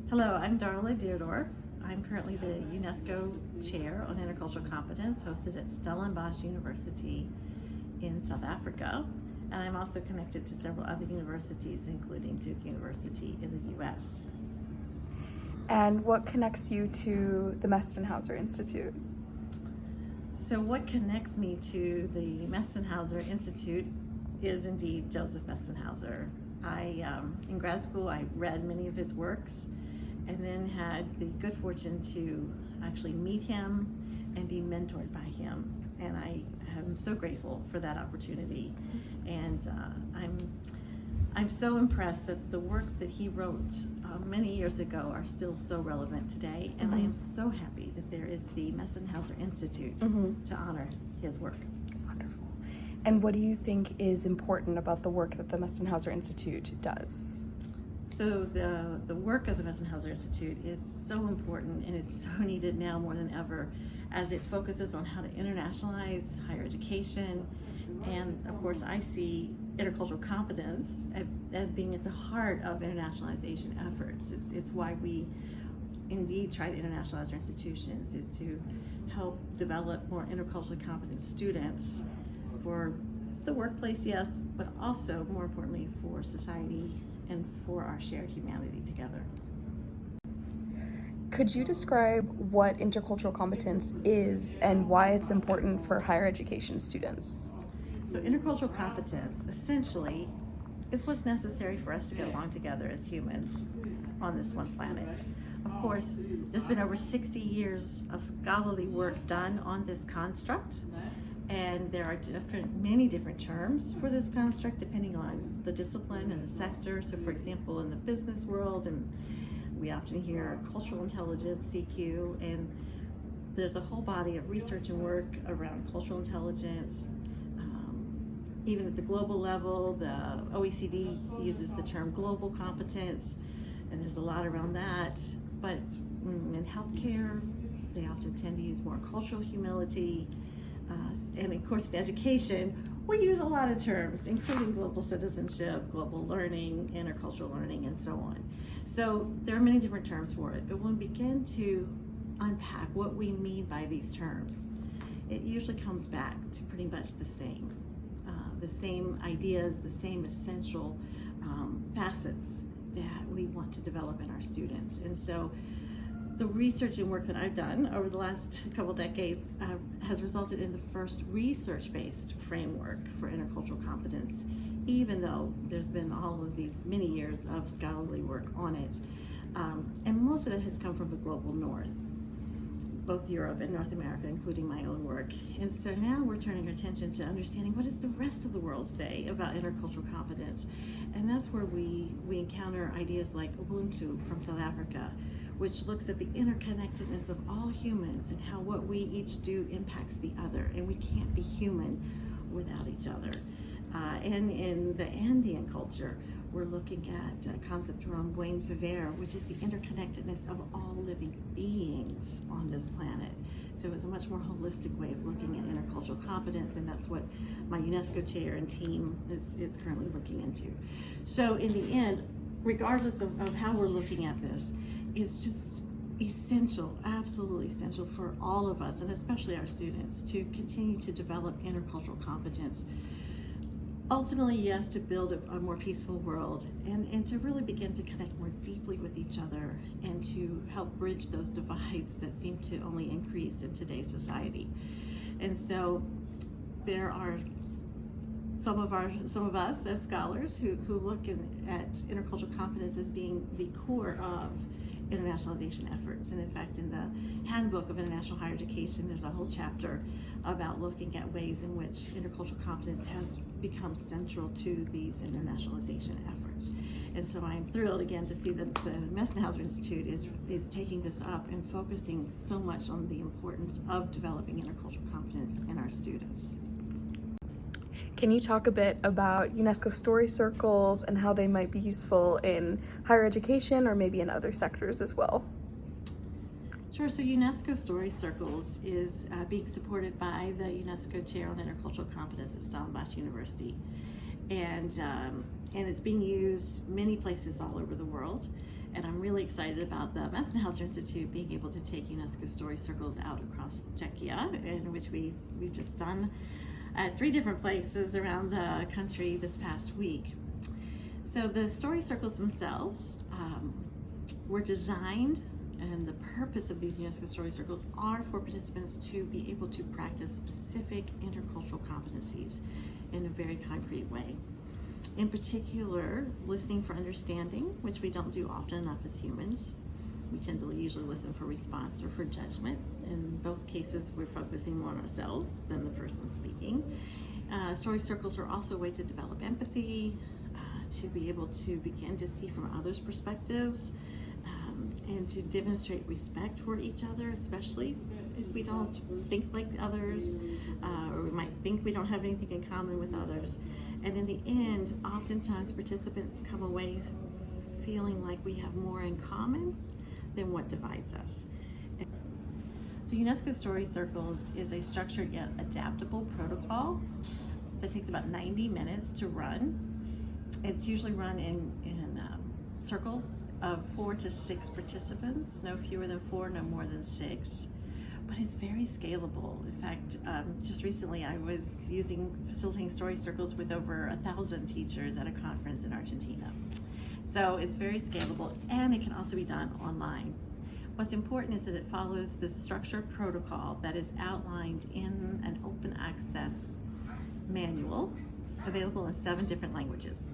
Hello, I'm Darla Deardoff. I'm currently the UNESCO Chair on Intercultural Competence, hosted at Stellenbosch University in South Africa. And I'm also connected to several other universities, including Duke University in the US. And what connects you to the Mestenhauser Institute? So what connects me to the Mestenhauser Institute is indeed Joseph Mestenhauser. In grad school, I read many of his works and then had the good fortune to actually meet him and be mentored by him. And I am so grateful for that opportunity. And I'm so impressed that the works that he wrote many years ago are still so relevant today. And I am so happy that there is the Mestenhauser Institute to honor his work. Wonderful. And what do you think is important about the work that the Mestenhauser Institute does? So the work of the Mestenhauser Institute is so important and is so needed now more than ever, as it focuses on how to internationalize higher education. And of course, I see intercultural competence as being at the heart of internationalization efforts. It's why we indeed try to internationalize our institutions, is to help develop more interculturally competent students for the workplace, yes, but also more importantly for society and for our shared humanity together. Could you describe what intercultural competence is and why it's important for higher education students? So intercultural competence essentially is what's necessary for us to get along together as humans on this one planet. Of course, there's been over 60 years of scholarly work done on this construct, and there are many different terms for this construct depending on the discipline and the sector. So for example, in the business world, and we often hear cultural intelligence, CQ, and there's a whole body of research and work around cultural intelligence. Even at the global level, the OECD uses the term global competence, and there's a lot around that. But in healthcare, they often tend to use more cultural humility. And of course, in education, we use a lot of terms, including global citizenship, global learning, intercultural learning, and so on. So there are many different terms for it, but when we begin to unpack what we mean by these terms, it usually comes back to pretty much the same ideas, the same essential facets that we want to develop in our students. And so the research and work that I've done over the last couple decades has resulted in the first research-based framework for intercultural competence, even though there's been all of these many years of scholarly work on it. And most of that has come from the global north, both Europe and North America, including my own work. And so now we're turning our attention to understanding what does the rest of the world say about intercultural competence. And that's where we encounter ideas like Ubuntu from South Africa, which looks at the interconnectedness of all humans and how what we each do impacts the other. And we can't be human without each other. And in the Andean culture, we're looking at a concept around buen vivir, which is the interconnectedness of all living beings on this planet. So it's a much more holistic way of looking at intercultural competence, and that's what my UNESCO chair and team is currently looking into. So in the end, regardless of how we're looking at this, it's just essential, absolutely essential for all of us, and especially our students, to continue to develop intercultural competence. Ultimately, yes, to build a more peaceful world and to really begin to connect more deeply with each other and to help bridge those divides that seem to only increase in today's society. And so there are some of us as scholars who look at intercultural competence as being the core of internationalization efforts. And in fact, in the Handbook of International Higher Education, there's a whole chapter about looking at ways in which intercultural competence has become central to these internationalization efforts. And so I'm thrilled again to see that the Mestenhauser Institute is taking this up and focusing so much on the importance of developing intercultural competence in our students. Can you talk a bit about UNESCO Story Circles and how they might be useful in higher education or maybe in other sectors as well? Sure. So UNESCO Story Circles is being supported by the UNESCO Chair on Intercultural Competence at Stellenbosch University. and it's being used many places all over the world. And I'm really excited about the Mestenhauser Institute being able to take UNESCO Story Circles out across Czechia, in which we've just done at 3 different places around the country this past week. So the story circles themselves were designed, and the purpose of these UNESCO Story Circles are for participants to be able to practice specific intercultural competencies in a very concrete way. In particular, listening for understanding, which we don't do often enough as humans. We tend to usually listen for response or for judgment. In both cases, we're focusing more on ourselves than the person speaking. Story circles are also a way to develop empathy, to be able to begin to see from others' perspectives, and to demonstrate respect for each other, especially if we don't think like others, or we might think we don't have anything in common with others. And in the end, oftentimes participants come away feeling like we have more in common than what divides us. So UNESCO Story Circles is a structured yet adaptable protocol that takes about 90 minutes to run. It's usually run in circles of 4 to 6 participants, no fewer than 4, no more than 6. But it's very scalable. In fact, just recently I was facilitating story circles with over 1,000 teachers at a conference in Argentina. So it's very scalable, and it can also be done online. What's important is that it follows the structured protocol that is outlined in an open access manual available in 7 different languages.